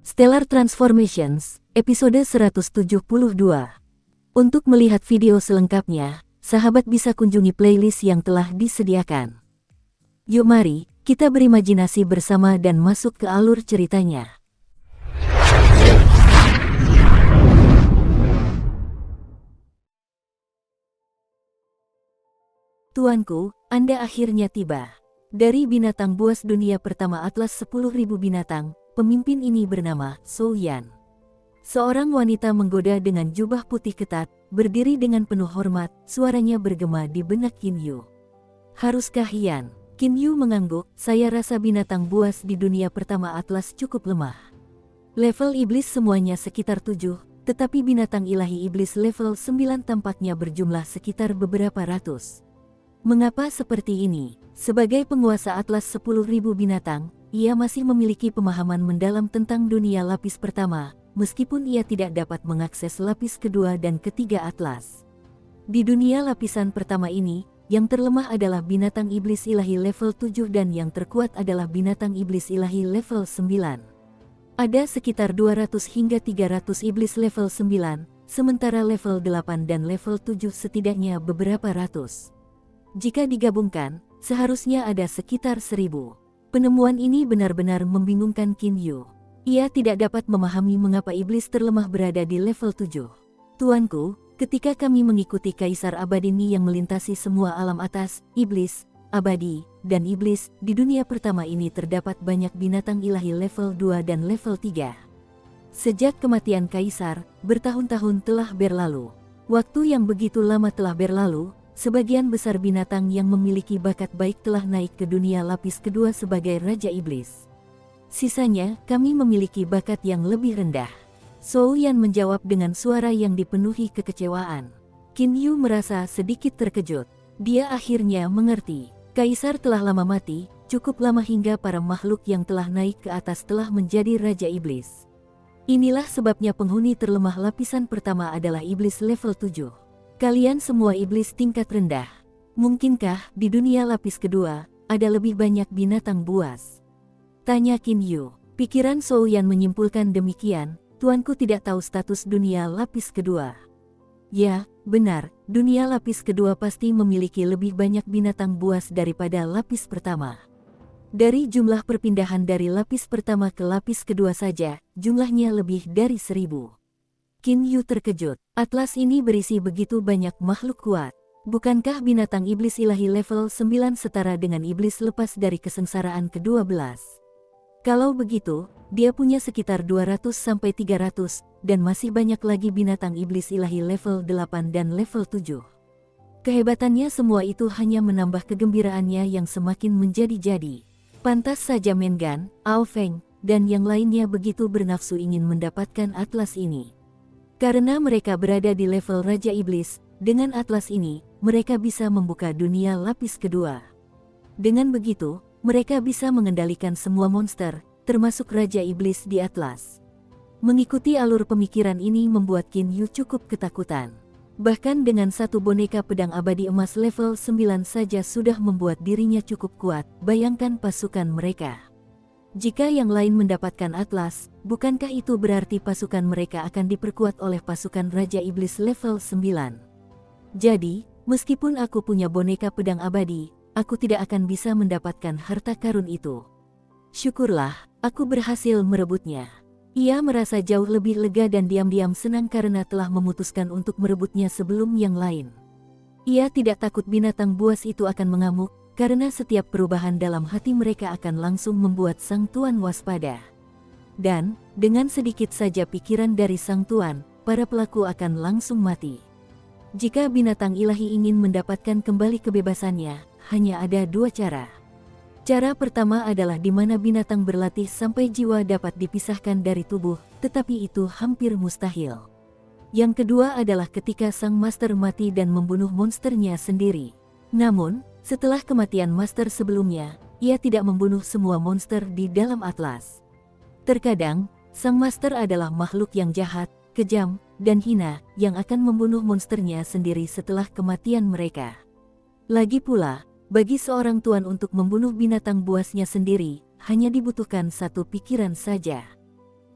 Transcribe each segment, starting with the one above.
Stellar Transformations, episode 172. Untuk melihat video selengkapnya, sahabat bisa kunjungi playlist yang telah disediakan. Yuk mari, kita berimajinasi bersama dan masuk ke alur ceritanya. Tuanku, Anda akhirnya tiba. Dari binatang buas dunia pertama Atlas 10.000 binatang, pemimpin ini bernama Zhou Yan. Seorang wanita menggoda dengan jubah putih ketat, berdiri dengan penuh hormat, suaranya bergema di benak Qin Yu. Haruskah Yan? Qin Yu mengangguk, saya rasa binatang buas di dunia pertama Atlas cukup lemah. Level iblis semuanya sekitar 7, tetapi binatang ilahi iblis level 9 tampaknya berjumlah sekitar beberapa ratus. Mengapa seperti ini? Sebagai penguasa Atlas 10.000 binatang, ia masih memiliki pemahaman mendalam tentang dunia lapis pertama, meskipun ia tidak dapat mengakses lapis kedua dan ketiga Atlas. Di dunia lapisan pertama ini, yang terlemah adalah binatang iblis ilahi level 7 dan yang terkuat adalah binatang iblis ilahi level 9. Ada sekitar 200 hingga 300 iblis level 9, sementara level 8 dan level 7 setidaknya beberapa ratus. Jika digabungkan, seharusnya ada sekitar 1000. Penemuan ini benar-benar membingungkan Qin Yu. Ia tidak dapat memahami mengapa iblis terlemah berada di level 7. Tuanku, ketika kami mengikuti Kaisar Abadini yang melintasi semua alam atas, iblis, abadi, dan iblis, di dunia pertama ini terdapat banyak binatang ilahi level 2 dan level 3. Sejak kematian Kaisar, bertahun-tahun telah berlalu. Waktu yang begitu lama telah berlalu, sebagian besar binatang yang memiliki bakat baik telah naik ke dunia lapis kedua sebagai Raja Iblis. Sisanya, kami memiliki bakat yang lebih rendah. Zhou Yan menjawab dengan suara yang dipenuhi kekecewaan. Qin Yu merasa sedikit terkejut. Dia akhirnya mengerti. Kaisar telah lama mati, cukup lama hingga para makhluk yang telah naik ke atas telah menjadi Raja Iblis. Inilah sebabnya penghuni terlemah lapisan pertama adalah iblis level 7. Kalian semua iblis tingkat rendah. Mungkinkah di dunia lapis kedua, ada lebih banyak binatang buas? Tanya Qin Yu. Pikiran Zhou Yan menyimpulkan demikian, tuanku tidak tahu status dunia lapis kedua. Ya, benar, dunia lapis kedua pasti memiliki lebih banyak binatang buas daripada lapis pertama. Dari jumlah perpindahan dari lapis pertama ke lapis kedua saja, jumlahnya lebih dari 1000. Qin Yu terkejut. Atlas ini berisi begitu banyak makhluk kuat. Bukankah binatang iblis ilahi level 9 setara dengan iblis lepas dari kesengsaraan ke-12? Kalau begitu, dia punya sekitar 200-300, dan masih banyak lagi binatang iblis ilahi level 8 dan level 7. Kehebatannya semua itu hanya menambah kegembiraannya yang semakin menjadi-jadi. Pantas saja Mengan, Ao Feng, dan yang lainnya begitu bernafsu ingin mendapatkan atlas ini. Karena mereka berada di level Raja Iblis, dengan atlas ini, mereka bisa membuka dunia lapis kedua. Dengan begitu, mereka bisa mengendalikan semua monster, termasuk Raja Iblis di atlas. Mengikuti alur pemikiran ini membuat Qin Yu cukup ketakutan. Bahkan dengan satu boneka pedang abadi emas level 9 saja sudah membuat dirinya cukup kuat, bayangkan pasukan mereka. Jika yang lain mendapatkan atlas, bukankah itu berarti pasukan mereka akan diperkuat oleh pasukan Raja Iblis level 9? Jadi, meskipun aku punya boneka pedang abadi, aku tidak akan bisa mendapatkan harta karun itu. Syukurlah, aku berhasil merebutnya. Ia merasa jauh lebih lega dan diam-diam senang karena telah memutuskan untuk merebutnya sebelum yang lain. Ia tidak takut binatang buas itu akan mengamuk, karena setiap perubahan dalam hati mereka akan langsung membuat sang tuan waspada. Dan, dengan sedikit saja pikiran dari sang tuan, para pelaku akan langsung mati. Jika binatang ilahi ingin mendapatkan kembali kebebasannya, hanya ada dua cara. Cara pertama adalah di mana binatang berlatih sampai jiwa dapat dipisahkan dari tubuh, tetapi itu hampir mustahil. Yang kedua adalah ketika sang master mati dan membunuh monsternya sendiri. Namun, setelah kematian master sebelumnya, ia tidak membunuh semua monster di dalam atlas. Terkadang, sang master adalah makhluk yang jahat, kejam, dan hina, yang akan membunuh monsternya sendiri setelah kematian mereka. Lagi pula, bagi seorang tuan untuk membunuh binatang buasnya sendiri, hanya dibutuhkan satu pikiran saja.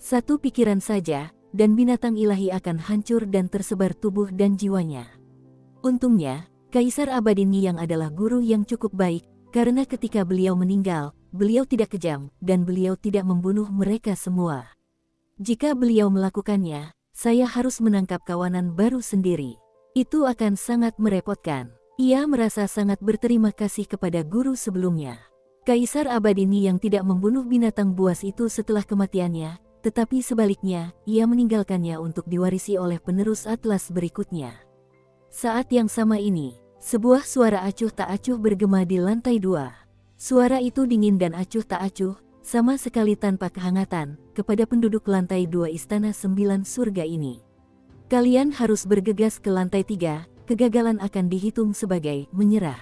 Satu pikiran saja, dan binatang ilahi akan hancur dan tersebar tubuh dan jiwanya. Untungnya, Kaisar Abadi Niyang adalah guru yang cukup baik, karena ketika beliau meninggal, beliau tidak kejam, dan beliau tidak membunuh mereka semua. Jika beliau melakukannya, saya harus menangkap kawanan baru sendiri. Itu akan sangat merepotkan. Ia merasa sangat berterima kasih kepada guru sebelumnya. Kaisar Abadi Niyang tidak membunuh binatang buas itu setelah kematiannya, tetapi sebaliknya, ia meninggalkannya untuk diwarisi oleh penerus Atlas berikutnya. Saat yang sama ini, sebuah suara acuh tak acuh bergema di lantai 2. Suara itu dingin dan acuh tak acuh, sama sekali tanpa kehangatan, kepada penduduk lantai 2 Istana 9 Surga ini. Kalian harus bergegas ke lantai 3, kegagalan akan dihitung sebagai menyerah.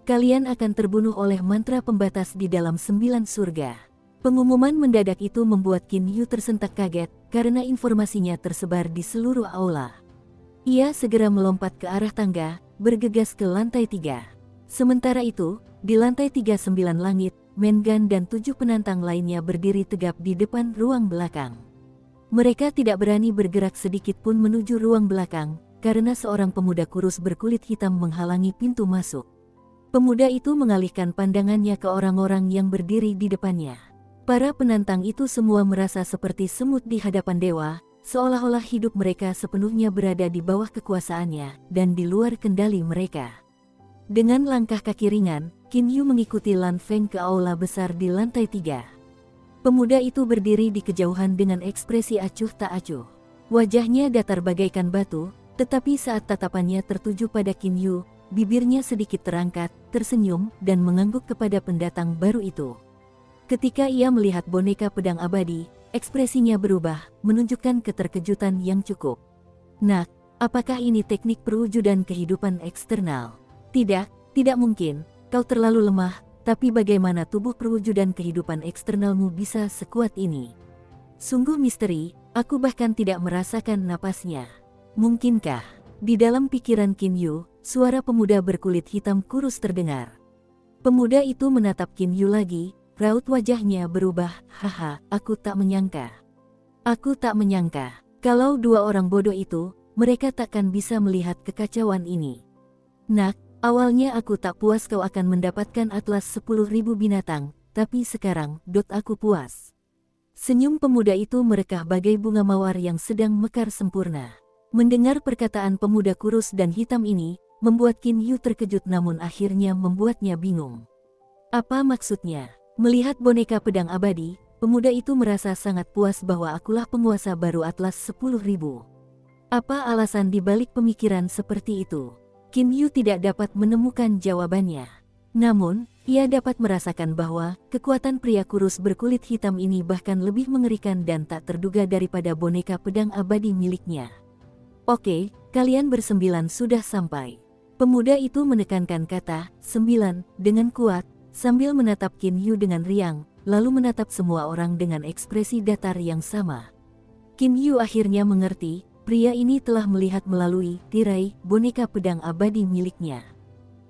Kalian akan terbunuh oleh mantra pembatas di dalam 9 surga. Pengumuman mendadak itu membuat Qin Yu tersentak kaget, karena informasinya tersebar di seluruh aula. Ia segera melompat ke arah tangga, bergegas ke lantai 3. Sementara itu, di lantai 39 langit, Mengan dan 7 penantang lainnya berdiri tegap di depan ruang belakang. Mereka tidak berani bergerak sedikit pun menuju ruang belakang, karena seorang pemuda kurus berkulit hitam menghalangi pintu masuk. Pemuda itu mengalihkan pandangannya ke orang-orang yang berdiri di depannya. Para penantang itu semua merasa seperti semut di hadapan dewa, seolah-olah hidup mereka sepenuhnya berada di bawah kekuasaannya dan di luar kendali mereka. Dengan langkah kaki ringan, Qin Yu mengikuti Lan Feng ke aula besar di lantai 3. Pemuda itu berdiri di kejauhan dengan ekspresi acuh tak acuh. Wajahnya datar bagaikan batu, tetapi saat tatapannya tertuju pada Qin Yu, bibirnya sedikit terangkat, tersenyum, dan mengangguk kepada pendatang baru itu. Ketika ia melihat boneka pedang abadi, ekspresinya berubah, menunjukkan keterkejutan yang cukup. Nak, apakah ini teknik perwujudan kehidupan eksternal? Tidak, tidak mungkin, kau terlalu lemah, tapi bagaimana tubuh perwujudan kehidupan eksternalmu bisa sekuat ini? Sungguh misteri, aku bahkan tidak merasakan napasnya. Mungkinkah? Di dalam pikiran Qin Yu, suara pemuda berkulit hitam kurus terdengar. Pemuda itu menatap Qin Yu lagi. Raut wajahnya berubah, haha, aku tak menyangka. Aku tak menyangka, kalau dua orang bodoh itu, mereka takkan bisa melihat kekacauan ini. Nak, awalnya aku tak puas kau akan mendapatkan atlas 10.000 binatang, tapi sekarang, aku puas. Senyum pemuda itu merekah bagai bunga mawar yang sedang mekar sempurna. Mendengar perkataan pemuda kurus dan hitam ini, membuat Qin Yu terkejut namun akhirnya membuatnya bingung. Apa maksudnya? Melihat boneka pedang abadi, pemuda itu merasa sangat puas bahwa akulah penguasa baru atlas 10.000. Apa alasan dibalik pemikiran seperti itu? Qin Yu tidak dapat menemukan jawabannya. Namun, ia dapat merasakan bahwa kekuatan pria kurus berkulit hitam ini bahkan lebih mengerikan dan tak terduga daripada boneka pedang abadi miliknya. Oke, kalian bersembilan sudah sampai. Pemuda itu menekankan kata 9 dengan kuat, sambil menatap Qin Yu dengan riang, lalu menatap semua orang dengan ekspresi datar yang sama. Qin Yu akhirnya mengerti, pria ini telah melihat melalui tirai boneka pedang abadi miliknya.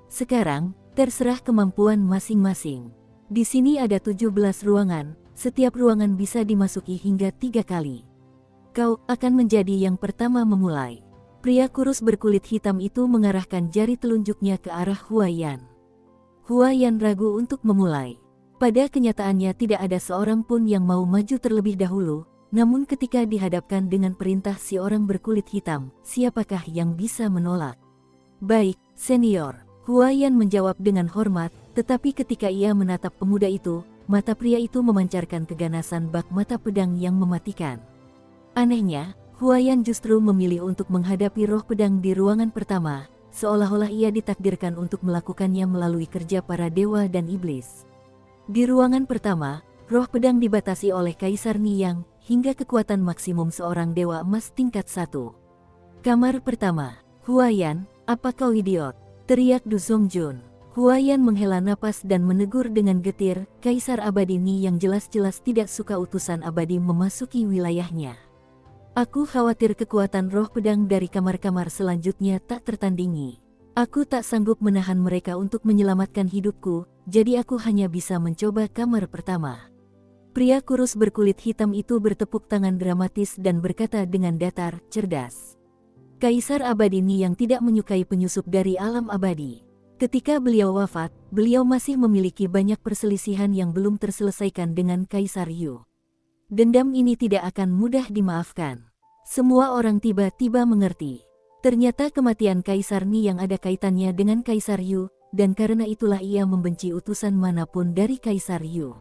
Sekarang, terserah kemampuan masing-masing. Di sini ada 17 ruangan, setiap ruangan bisa dimasuki hingga 3 kali. Kau akan menjadi yang pertama memulai. Pria kurus berkulit hitam itu mengarahkan jari telunjuknya ke arah Huaiyan. Huaiyan ragu untuk memulai. Pada kenyataannya tidak ada seorang pun yang mau maju terlebih dahulu, namun ketika dihadapkan dengan perintah si orang berkulit hitam, siapakah yang bisa menolak? Baik, senior, Huaiyan menjawab dengan hormat, tetapi ketika ia menatap pemuda itu, mata pria itu memancarkan keganasan bak mata pedang yang mematikan. Anehnya, Huaiyan justru memilih untuk menghadapi roh pedang di ruangan pertama, seolah-olah ia ditakdirkan untuk melakukannya melalui kerja para dewa dan iblis. Di ruangan pertama, roh pedang dibatasi oleh Kaisar Niyang, hingga kekuatan maksimum seorang dewa emas tingkat 1. Kamar pertama, Huaiyan, apa kau idiot? Teriak Du Zongjun. Huaiyan menghela napas dan menegur dengan getir, Kaisar Abadi Niyang jelas-jelas tidak suka utusan abadi memasuki wilayahnya. Aku khawatir kekuatan roh pedang dari kamar-kamar selanjutnya tak tertandingi. Aku tak sanggup menahan mereka untuk menyelamatkan hidupku, jadi aku hanya bisa mencoba kamar pertama. Pria kurus berkulit hitam itu bertepuk tangan dramatis dan berkata dengan datar, cerdas. Kaisar abadi Ni yang tidak menyukai penyusup dari alam abadi. Ketika beliau wafat, beliau masih memiliki banyak perselisihan yang belum terselesaikan dengan Kaisar Yu. Dendam ini tidak akan mudah dimaafkan. Semua orang tiba-tiba mengerti. Ternyata kematian Kaisar Ni yang ada kaitannya dengan Kaisar Yu, dan karena itulah ia membenci utusan manapun dari Kaisar Yu.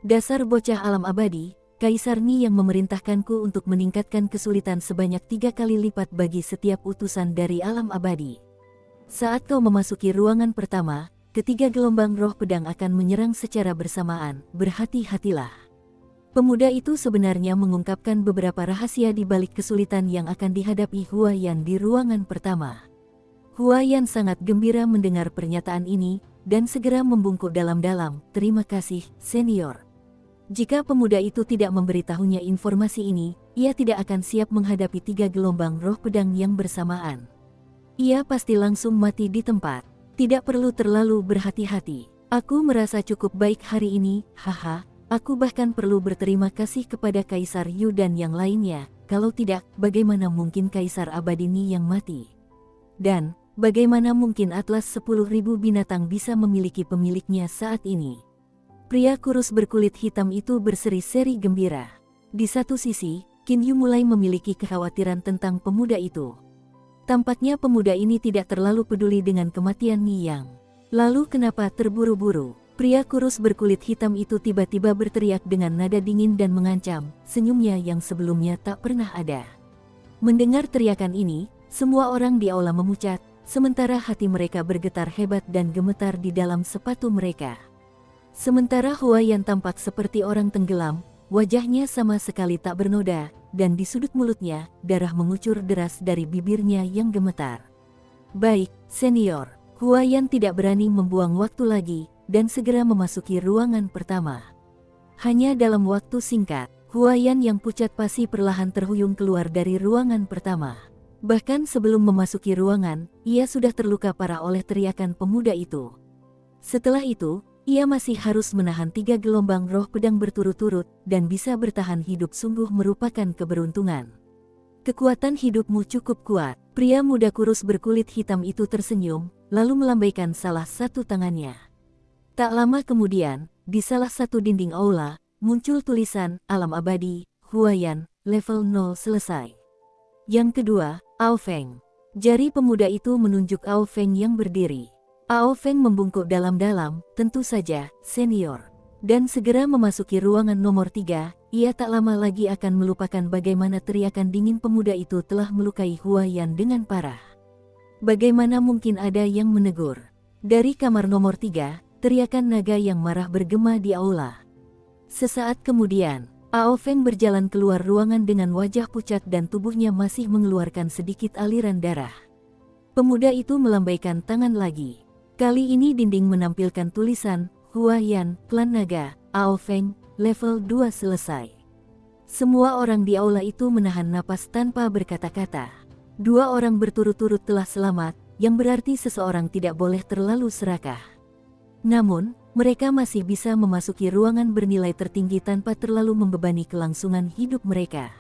Dasar bocah alam abadi, Kaisar Ni yang memerintahkanku untuk meningkatkan kesulitan sebanyak 3 kali lipat bagi setiap utusan dari alam abadi. Saat kau memasuki ruangan pertama, ketiga gelombang roh pedang akan menyerang secara bersamaan, berhati-hatilah. Pemuda itu sebenarnya mengungkapkan beberapa rahasia di balik kesulitan yang akan dihadapi Huayan di ruangan pertama. Huayan sangat gembira mendengar pernyataan ini, dan segera membungkuk dalam-dalam, terima kasih, senior. Jika pemuda itu tidak memberitahunya informasi ini, ia tidak akan siap menghadapi 3 gelombang roh pedang yang bersamaan. Ia pasti langsung mati di tempat. Tidak perlu terlalu berhati-hati. Aku merasa cukup baik hari ini, haha. Aku bahkan perlu berterima kasih kepada Kaisar Yu dan yang lainnya. Kalau tidak, bagaimana mungkin Kaisar abadi Ni yang mati? Dan, bagaimana mungkin Atlas 10.000 binatang bisa memiliki pemiliknya saat ini? Pria kurus berkulit hitam itu berseri-seri gembira. Di satu sisi, Qin Yu mulai memiliki kekhawatiran tentang pemuda itu. Tampaknya pemuda ini tidak terlalu peduli dengan kematian Ni Yang. Lalu kenapa terburu-buru? Pria kurus berkulit hitam itu tiba-tiba berteriak dengan nada dingin dan mengancam, senyumnya yang sebelumnya tak pernah ada. Mendengar teriakan ini, semua orang di aula memucat, sementara hati mereka bergetar hebat dan gemetar di dalam sepatu mereka. Sementara Huayan tampak seperti orang tenggelam, wajahnya sama sekali tak bernoda, dan di sudut mulutnya, darah mengucur deras dari bibirnya yang gemetar. Baik, senior. Huayan tidak berani membuang waktu lagi, dan segera memasuki ruangan pertama. Hanya dalam waktu singkat, Huayan yang pucat pasi perlahan terhuyung keluar dari ruangan pertama. Bahkan sebelum memasuki ruangan, ia sudah terluka parah oleh teriakan pemuda itu. Setelah itu, ia masih harus menahan 3 gelombang roh pedang berturut-turut, dan bisa bertahan hidup sungguh merupakan keberuntungan. Kekuatan hidupmu cukup kuat. Pria muda kurus berkulit hitam itu tersenyum, lalu melambaikan salah satu tangannya. Tak lama kemudian, di salah satu dinding aula, muncul tulisan, Alam Abadi, Huayan, level 0 selesai. Yang kedua, Ao Feng. Jari pemuda itu menunjuk Ao Feng yang berdiri. Ao Feng membungkuk dalam-dalam, tentu saja, senior. Dan segera memasuki ruangan nomor 3, ia tak lama lagi akan melupakan bagaimana teriakan dingin pemuda itu telah melukai Huayan dengan parah. Bagaimana mungkin ada yang menegur? Dari kamar nomor 3, teriakan naga yang marah bergema di aula. Sesaat kemudian, Ao Feng berjalan keluar ruangan dengan wajah pucat dan tubuhnya masih mengeluarkan sedikit aliran darah. Pemuda itu melambaikan tangan lagi. Kali ini dinding menampilkan tulisan, Huayan, Klan Naga, Ao Feng, level 2 selesai. Semua orang di aula itu menahan napas tanpa berkata-kata. 2 orang berturut-turut telah selamat, yang berarti seseorang tidak boleh terlalu serakah. Namun, mereka masih bisa memasuki ruangan bernilai tertinggi tanpa terlalu membebani kelangsungan hidup mereka.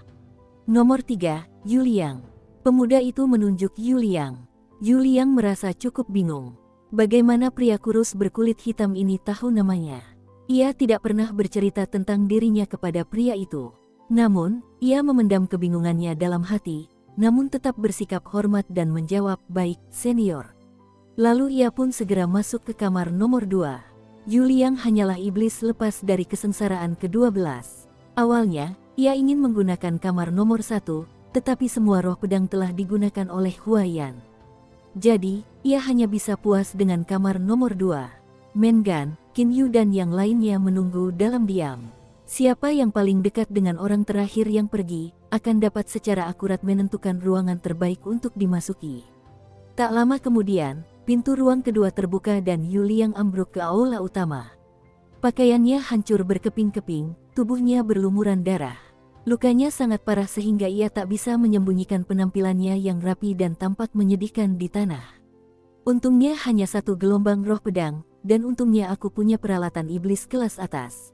Nomor 3, Yu Liang. Pemuda itu menunjuk Yu Liang. Yu Liang merasa cukup bingung. Bagaimana pria kurus berkulit hitam ini tahu namanya? Ia tidak pernah bercerita tentang dirinya kepada pria itu. Namun, ia memendam kebingungannya dalam hati, namun tetap bersikap hormat dan menjawab, baik, senior. Lalu ia pun segera masuk ke kamar nomor 2. Yu Liang hanyalah iblis lepas dari kesengsaraan ke-12. Awalnya, ia ingin menggunakan kamar nomor 1, tetapi semua roh pedang telah digunakan oleh Huayan. Jadi, ia hanya bisa puas dengan kamar nomor 2. Mengan, Qin Yu dan yang lainnya menunggu dalam diam. Siapa yang paling dekat dengan orang terakhir yang pergi, akan dapat secara akurat menentukan ruangan terbaik untuk dimasuki. Tak lama kemudian, pintu ruang kedua terbuka dan Yu Liang ambruk ke aula utama. Pakaiannya hancur berkeping-keping, tubuhnya berlumuran darah. Lukanya sangat parah sehingga ia tak bisa menyembunyikan penampilannya yang rapi dan tampak menyedihkan di tanah. Untungnya hanya 1 gelombang roh pedang, dan untungnya aku punya peralatan iblis kelas atas.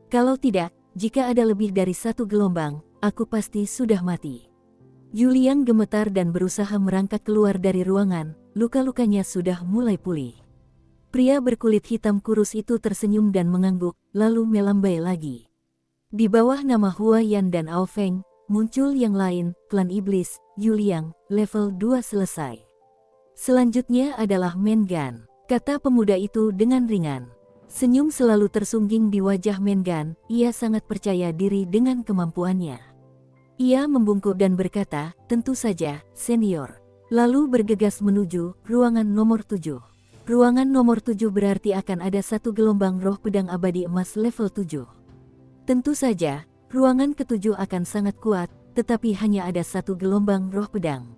Kalau tidak, jika ada lebih dari satu gelombang, aku pasti sudah mati. Yuliang gemetar dan berusaha merangkak keluar dari ruangan, luka-lukanya sudah mulai pulih. Pria berkulit hitam kurus itu tersenyum dan mengangguk, lalu melambai lagi. Di bawah nama Huayan dan Ao Feng, muncul yang lain, klan iblis, Yuliang, level 2 selesai. Selanjutnya adalah Mengan, kata pemuda itu dengan ringan. Senyum selalu tersungging di wajah Mengan, ia sangat percaya diri dengan kemampuannya. Ia membungkuk dan berkata, tentu saja, senior. Lalu bergegas menuju ruangan nomor 7. Ruangan nomor 7 berarti akan ada satu gelombang roh pedang abadi emas level 7. Tentu saja, ruangan ketujuh akan sangat kuat, tetapi hanya ada satu gelombang roh pedang.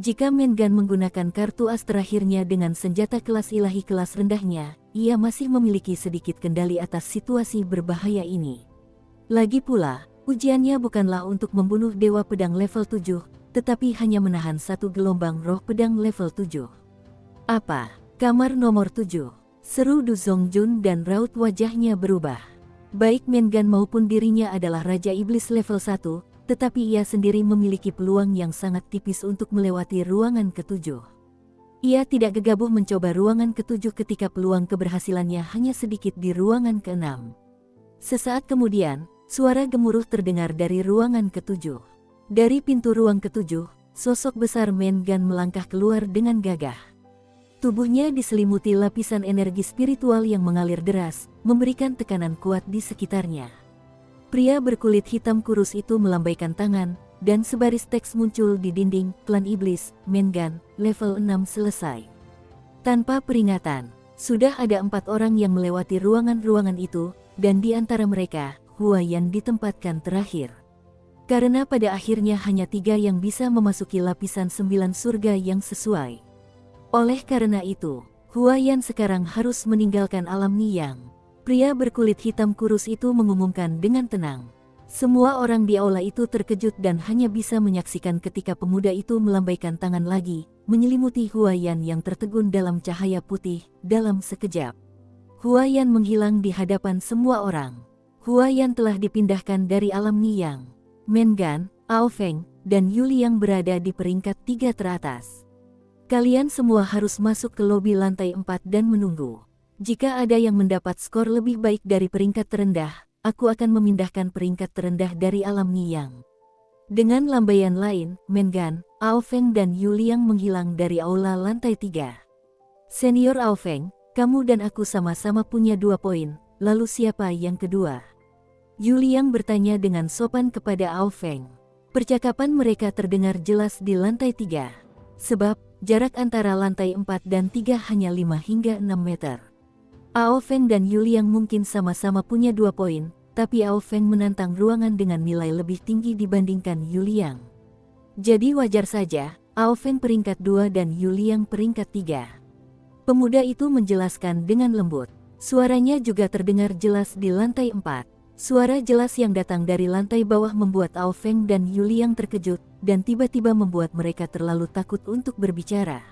Jika Mengan menggunakan kartu as terakhirnya dengan senjata kelas ilahi kelas rendahnya, ia masih memiliki sedikit kendali atas situasi berbahaya ini. Lagi pula, ujiannya bukanlah untuk membunuh dewa pedang level 7, tetapi hanya menahan satu gelombang roh pedang level 7. Apa? Kamar nomor 7. Seru Du Zongjun dan raut wajahnya berubah. Baik Mengan maupun dirinya adalah Raja Iblis level 1, tetapi ia sendiri memiliki peluang yang sangat tipis untuk melewati ruangan ketujuh. Ia tidak gegabah mencoba ruangan ketujuh ketika peluang keberhasilannya hanya sedikit di ruangan keenam. Sesaat kemudian, suara gemuruh terdengar dari ruangan ketujuh. Dari pintu ruang ketujuh, sosok besar Mengan melangkah keluar dengan gagah. Tubuhnya diselimuti lapisan energi spiritual yang mengalir deras, memberikan tekanan kuat di sekitarnya. Pria berkulit hitam kurus itu melambaikan tangan, dan sebaris teks muncul di dinding, klan iblis, Mengan, level 6 selesai. Tanpa peringatan, sudah ada 4 orang yang melewati ruangan-ruangan itu, dan di antara mereka, Huayan ditempatkan terakhir. Karena pada akhirnya hanya 3 yang bisa memasuki lapisan 9 surga yang sesuai. Oleh karena itu, Huayan sekarang harus meninggalkan alam Niyang. Pria berkulit hitam kurus itu mengumumkan dengan tenang. Semua orang di aula itu terkejut dan hanya bisa menyaksikan ketika pemuda itu melambaikan tangan lagi, menyelimuti Huayan yang tertegun dalam cahaya putih, dalam sekejap. Huayan menghilang di hadapan semua orang. Huayan telah dipindahkan dari alam Niyang. Mengan, Ao Feng, dan Yuliang berada di peringkat 3 teratas. Kalian semua harus masuk ke lobi lantai 4 dan menunggu. Jika ada yang mendapat skor lebih baik dari peringkat terendah, aku akan memindahkan peringkat terendah dari alam Niyang. Dengan lambaian lain, Mengan, Ao Feng dan Yuliang menghilang dari aula lantai 3. Senior Ao Feng, kamu dan aku sama-sama punya 2 poin, lalu siapa yang kedua? Yuliang bertanya dengan sopan kepada Ao Feng. Percakapan mereka terdengar jelas di lantai 3. Sebab, jarak antara lantai 4 dan 3 hanya 5 hingga 6 meter. Ao Feng dan Yuliang mungkin sama-sama punya 2 poin, tapi Ao Feng menantang ruangan dengan nilai lebih tinggi dibandingkan Yuliang. Jadi wajar saja, Ao Feng peringkat 2 dan Yuliang peringkat 3. Pemuda itu menjelaskan dengan lembut. Suaranya juga terdengar jelas di lantai 4. Suara jelas yang datang dari lantai bawah membuat Ao Feng dan Yuliang terkejut, dan tiba-tiba membuat mereka terlalu takut untuk berbicara.